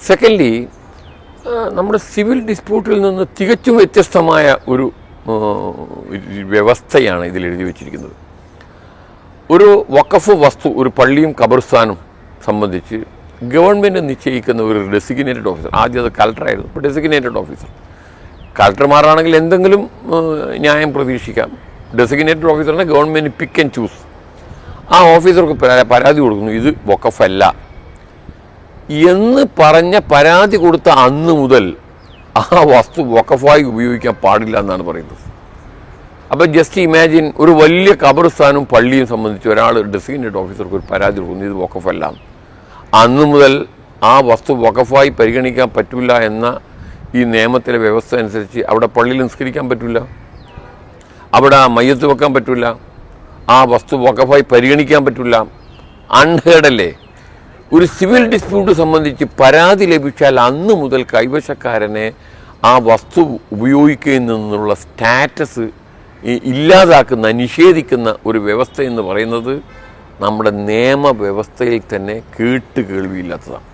Secondly നമ്മുടെ civil ഡിസ്പ്യൂട്ടിൽ നിന്ന് തികച്ചും വ്യത്യസ്തമായ ഒരു വ്യവസ്ഥയാണ് ഇതിൽ എഴുതി വച്ചിരിക്കുന്നത്. ഒരു വഖഫ് വസ്തു, ഒരു പള്ളിയും ഖബർസ്ഥാനും സംബന്ധിച്ച് ഗവൺമെൻറ് നിശ്ചയിക്കുന്ന ഒരു ഡെസിഗ്നേറ്റഡ് ഓഫീസർ, ആദ്യം അത് കളക്ടറായിരുന്നു, ഇപ്പോൾ ഡെസിഗ്നേറ്റഡ് ഓഫീസർ. കളക്ടർമാരാണെങ്കിൽ എന്തെങ്കിലും ന്യായം പ്രതീക്ഷിക്കാം. ഡെസിഗ്നേറ്റഡ് ഓഫീസറിനെ ഗവൺമെൻറ് പിക്ക് ആൻഡ് ചൂസ്. ആ ഓഫീസർക്ക് പരാതി കൊടുക്കുന്നു, ഇത് വഖഫല്ല എന്ന് പറഞ്ഞ പരാതി കൊടുത്ത അന്ന് മുതൽ ആ വസ്തു വഖഫായി ഉപയോഗിക്കാൻ പാടില്ല എന്നാണ് പറയുന്നത്. അപ്പോൾ ജസ്റ്റ് ഇമാജിൻ, ഒരു വലിയ ഖബർസ്ഥാനും പള്ളിയും സംബന്ധിച്ച് ഒരാൾ ഡെസിഗ്നേറ്റഡ് ഓഫീസർക്ക് ഒരു പരാതി കൊടുക്കുന്നു, ഇത് വഖഫല്ല. അന്ന് മുതൽ ആ വസ്തു വഖഫായി പരിഗണിക്കാൻ പറ്റില്ല എന്ന ഈ നിയമത്തിലെ വ്യവസ്ഥ അനുസരിച്ച് അവിടെ പള്ളിയിൽ നിസ്കരിക്കാൻ പറ്റില്ല, അവിടെ മയ്യത്ത് വെക്കാൻ പറ്റില്ല, ആ വസ്തു വഖഫായി പരിഗണിക്കാൻ പറ്റില്ല. അൺഹേർഡല്ലേ? ഒരു സിവിൽ ഡിസ്പ്യൂട്ട് സംബന്ധിച്ച് പരാതി ലഭിച്ചാൽ അന്ന് മുതൽ കൈവശക്കാരനെ ആ വസ്തു ഉപയോഗിക്കുന്നതിൽ നിന്നുള്ള സ്റ്റാറ്റസ് ഇല്ലാതാക്കുന്ന, നിഷേധിക്കുന്ന ഒരു വ്യവസ്ഥ എന്ന് പറയുന്നത് നമ്മുടെ നിയമവ്യവസ്ഥയിൽ തന്നെ കേട്ടുകേൾവിയില്ലാത്തതാണ്.